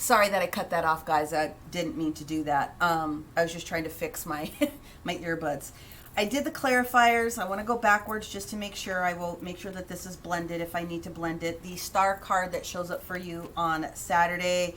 Sorry that I cut that off, guys. I didn't mean to do that. I was just trying to fix my my earbuds. I did the clarifiers. I want to go backwards just to make sure. I will make sure that this is blended if I need to blend it. The star card that shows up for you on Saturday.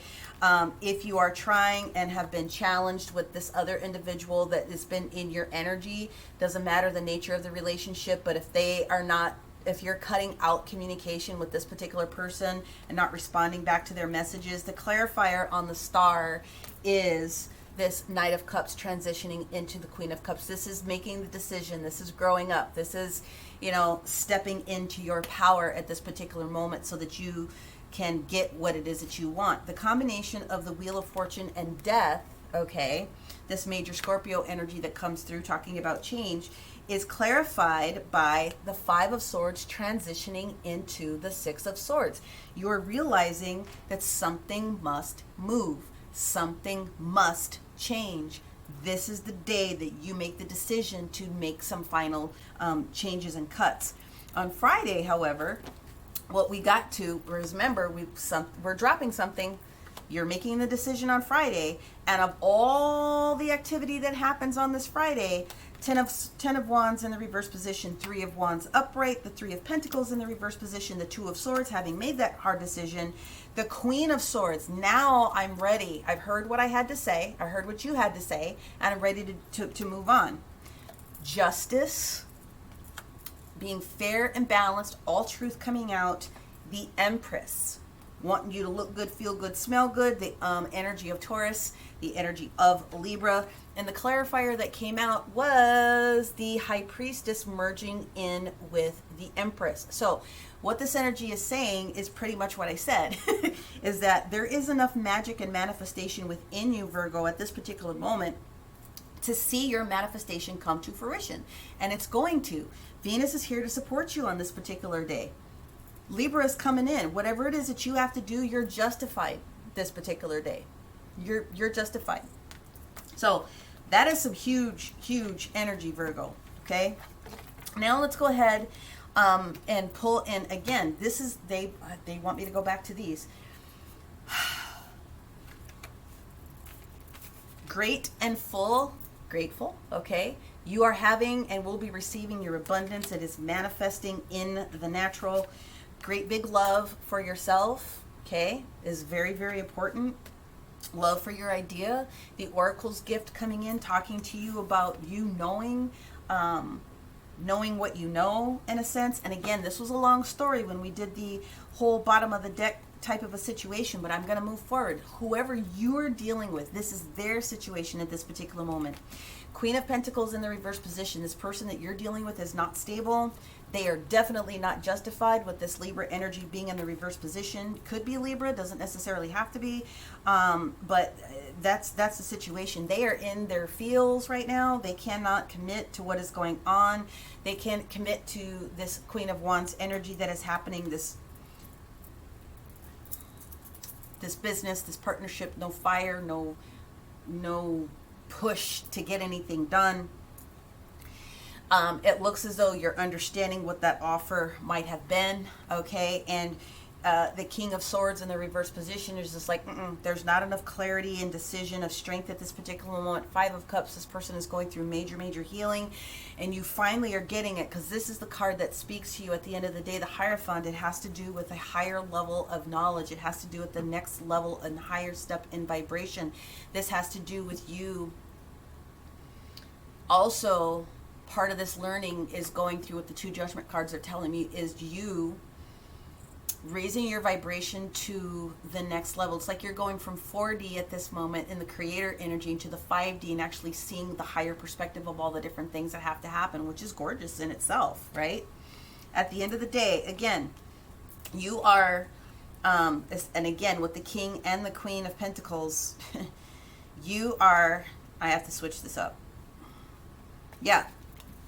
If you are trying and have been challenged with this other individual that has been in your energy, doesn't matter the nature of the relationship, but if they are not, if you're cutting out communication with this particular person and not responding back to their messages, the clarifier on the star is this Knight of Cups transitioning into the Queen of Cups. This is making the decision. This is growing up. This is, you know, stepping into your power at this particular moment so that you can get what it is that you want. The combination of the Wheel of Fortune and Death, okay, this major Scorpio energy that comes through talking about change, is clarified by the Five of Swords transitioning into the Six of Swords. You're realizing that something must move. Something must change. This is the day that you make the decision to make some final changes and cuts. On Friday, however, what we got to, remember, we're dropping something. You're making the decision on Friday, and of all the activity that happens on this Friday, Ten of Wands in the reverse position, Three of Wands upright, the Three of Pentacles in the reverse position, the Two of Swords having made that hard decision, the Queen of Swords. Now I'm ready. I've heard what I had to say. I heard what you had to say, and I'm ready to move on. Justice, being fair and balanced, all truth coming out. The Empress, wanting you to look good, feel good, smell good. The energy of Taurus, the energy of Libra. And the clarifier that came out was the High Priestess merging in with the Empress. So what this energy is saying is pretty much what I said, is that there is enough magic and manifestation within you, Virgo, at this particular moment to see your manifestation come to fruition. And it's going to. Venus is here to support you on this particular day. Libra is coming in. Whatever it is that you have to do, you're justified this particular day. You're justified. So that is some huge, huge energy, Virgo. Okay. Now let's go ahead and pull in again. This is they want me to go back to these. Great and full, grateful. Okay. You are having and will be receiving your abundance. It is manifesting in the natural. Great big love for yourself, okay, is very, very important. Love for your idea. The Oracle's gift coming in, talking to you about you knowing what you know, in a sense. And again, this was a long story when we did the whole bottom of the deck type of a situation, but I'm going to move forward. Whoever you're dealing with, this is their situation at this particular moment. Queen of Pentacles in the reverse position. This person that you're dealing with is not stable. They are definitely not justified with this Libra energy being in the reverse position. Could be Libra, doesn't necessarily have to be, but that's the situation. They are in their feels right now. They cannot commit to what is going on. They can't commit to this Queen of Wands energy that is happening, this business, this partnership, no fire, no push to get anything done. It looks as though you're understanding what that offer might have been, okay? And the King of Swords in the reverse position is just like, there's not enough clarity and decision of strength at this particular moment. Five of Cups, this person is going through major, major healing, and you finally are getting it, because this is the card that speaks to you at the end of the day, the Hierophant. It has to do with a higher level of knowledge. It has to do with the next level and higher step in vibration. This has to do with you. Also, part of this learning is going through what the two Judgment cards are telling me is you raising your vibration to the next level. It's like you're going from 4D at this moment in the creator energy into the 5D and actually seeing the higher perspective of all the different things that have to happen, which is gorgeous in itself, right? At the end of the day, again, you are, and again, with the King and the Queen of Pentacles, you are, I have to switch this up. Yeah,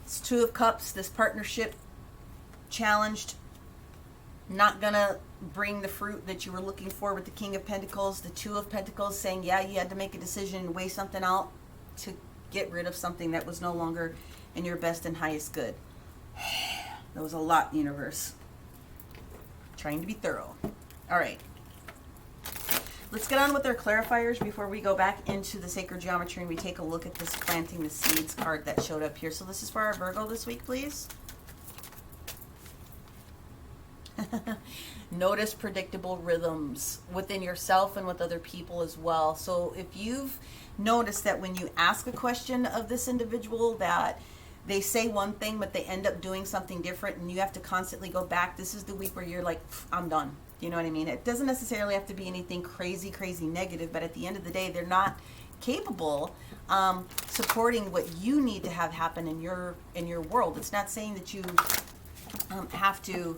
it's Two of Cups, this partnership challenged, not gonna bring the fruit that you were looking for with the King of Pentacles. The Two of Pentacles saying, yeah, you had to make a decision and weigh something out to get rid of something that was no longer in your best and highest good. That was a lot, universe. Trying to be thorough. All right. let's get on with our clarifiers before we go back into the sacred geometry and we take a look at this planting the seeds card that showed up here. So this is for our Virgo this week, please. Notice predictable rhythms within yourself and with other people as well. So if you've noticed that when you ask a question of this individual that they say one thing but they end up doing something different and you have to constantly go back, this is the week where you're like, I'm done. You know what I mean? It doesn't necessarily have to be anything crazy negative, but at the end of the day, they're not capable supporting what you need to have happen in your world. It's not saying that you have to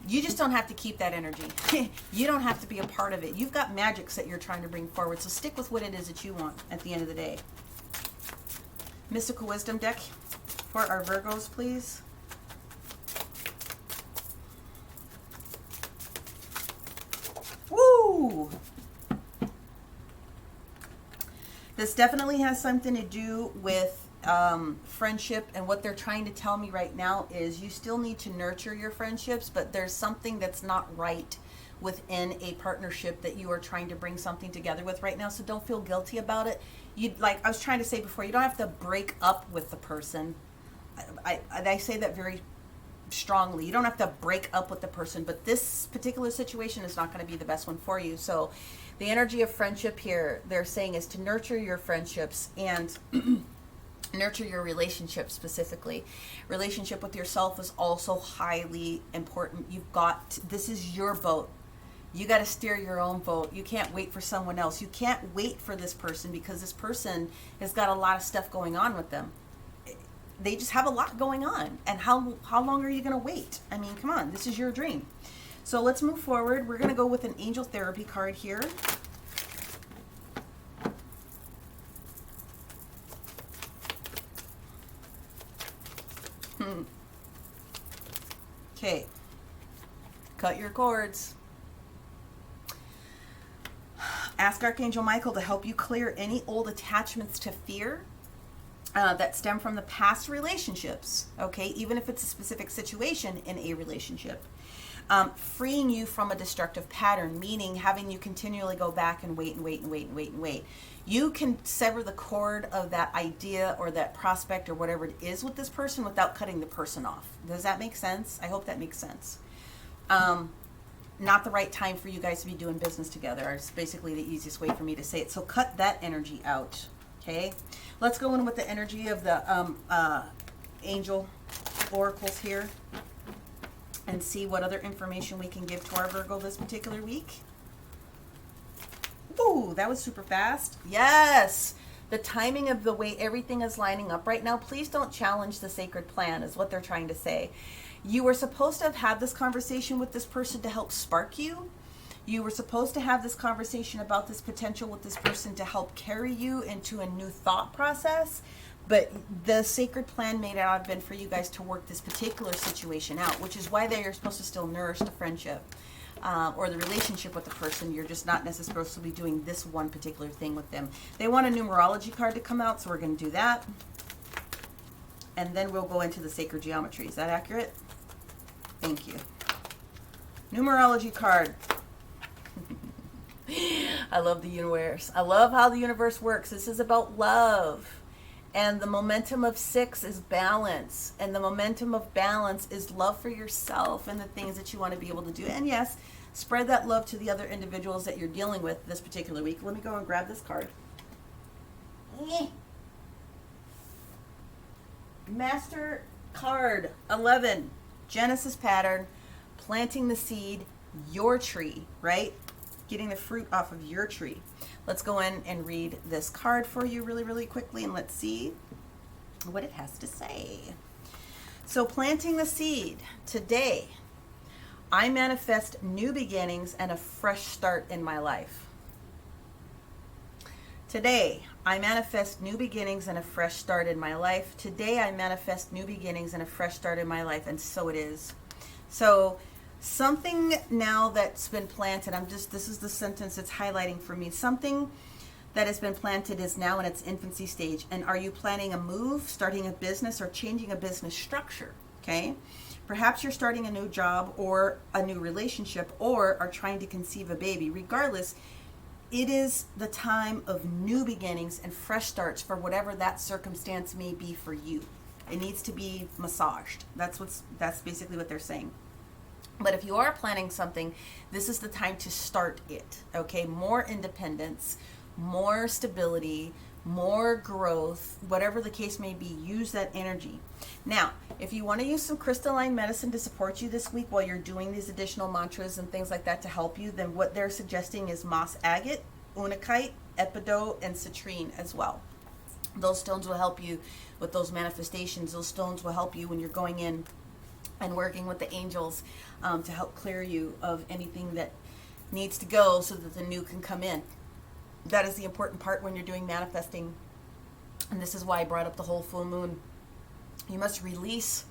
you just don't have to keep that energy. You don't have to be a part of it. You've got magics that you're trying to bring forward, so stick with what it is that you want at the end of the day. Mystical Wisdom deck for our Virgos, please. Woo! This definitely has something to do with friendship, and what they're trying to tell me right now is you still need to nurture your friendships, but there's something that's not right within a partnership that you are trying to bring something together with right now, so don't feel guilty about it. Like I was trying to say before, you don't have to break up with the person. I say that very strongly. You don't have to break up with the person, but this particular situation is not going to be the best one for you. So the energy of friendship here, they're saying, is to nurture your friendships and nurture your relationship specifically. Relationship with yourself is also highly important. This is your boat. You got to steer your own boat. You can't wait for someone else. You can't wait for this person because this person has got a lot of stuff going on with them. They just have a lot going on. And how long are you going to wait? I mean, come on, this is your dream. So let's move forward. We're going to go with an angel therapy card here. Okay. Cut your cords. Ask Archangel Michael to help you clear any old attachments to fear that stem from the past relationships, okay? Even if it's a specific situation in a relationship. Freeing you from a destructive pattern, meaning having you continually go back and wait and wait and wait and wait and wait. You can sever the cord of that idea or that prospect or whatever it is with this person without cutting the person off. Does that make sense? I hope that makes sense. Not the right time for you guys to be doing business together. It's basically the easiest way for me to say it. So cut that energy out, okay? Let's go in with the energy of the angel oracles here and see what other information we can give to our Virgo this particular week. Ooh, that was super fast. Yes! The timing of the way everything is lining up right now, please don't challenge the sacred plan, is what they're trying to say. You were supposed to have had this conversation with this person to help spark you. You were supposed to have this conversation about this potential with this person to help carry you into a new thought process. But the sacred plan may not have been for you guys to work this particular situation out, which is why they are supposed to still nourish the friendship or the relationship with the person. You're just not necessarily supposed to be doing this one particular thing with them. They want a numerology card to come out, so we're going to do that. And then we'll go into the sacred geometry. Is that accurate? Thank you. Numerology card. I love the universe. I love how the universe works. This is about love. And the momentum of 6 is balance. And the momentum of balance is love for yourself and the things that you want to be able to do. And yes, spread that love to the other individuals that you're dealing with this particular week. Let me go and grab this card. Master card 11. Genesis pattern. Planting the seed. Your tree, right? Getting the fruit off of your tree. Let's go in and read this card for you really, really quickly, and let's see what it has to say. So, planting the seed. Today, I manifest new beginnings and a fresh start in my life. Today, I manifest new beginnings and a fresh start in my life. Today, I manifest new beginnings and a fresh start in my life, and so it is. So, something now that's been planted, this is the sentence that's highlighting for me. Something that has been planted is now in its infancy stage. And are you planning a move, starting a business, or changing a business structure? Okay. Perhaps you're starting a new job or a new relationship or are trying to conceive a baby. Regardless, it is the time of new beginnings and fresh starts for whatever that circumstance may be for you. It needs to be massaged. That's basically what they're saying. But if you are planning something, this is the time to start it. Okay, more independence, more stability, more growth, whatever the case may be, use that energy. Now, if you want to use some crystalline medicine to support you this week while you're doing these additional mantras and things like that to help you, then what they're suggesting is moss agate, unakite, epidote, and citrine as well. Those stones will help you with those manifestations. Those stones will help you when you're going in and working with the angels to help clear you of anything that needs to go so that the new can come in. That is the important part when you're doing manifesting. And this is why I brought up the whole full moon. You must release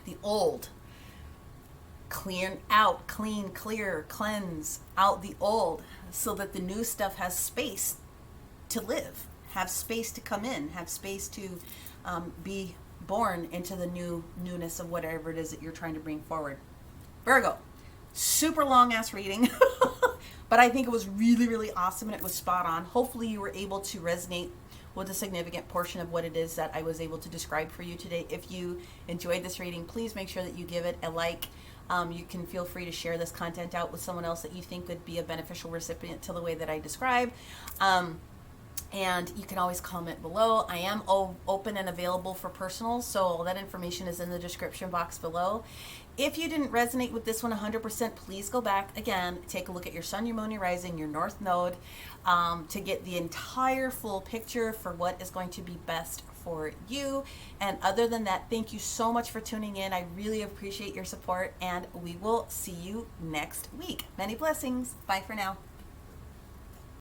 the old. Clear, cleanse out the old so that the new stuff has space to live, have space to come in, have space to be born into the newness of whatever it is that you're trying to bring forward. Virgo, super long ass reading. But I think it was really, really awesome and it was spot on. Hopefully you were able to resonate with a significant portion of what it is that I was able to describe for you today. If you enjoyed this reading, please make sure that you give it a like. You can feel free to share this content out with someone else that you think would be a beneficial recipient to the way that I describe. And you can always comment below. I am open and available for personals, so all that information is in the description box below. If you didn't resonate with this one 100%, please go back again, take a look at your sun, your moon, your rising, your north node, to get the entire full picture for what is going to be best for you. And other than that, thank you so much for tuning in. I really appreciate your support, and we will see you next week. Many blessings. Bye for now.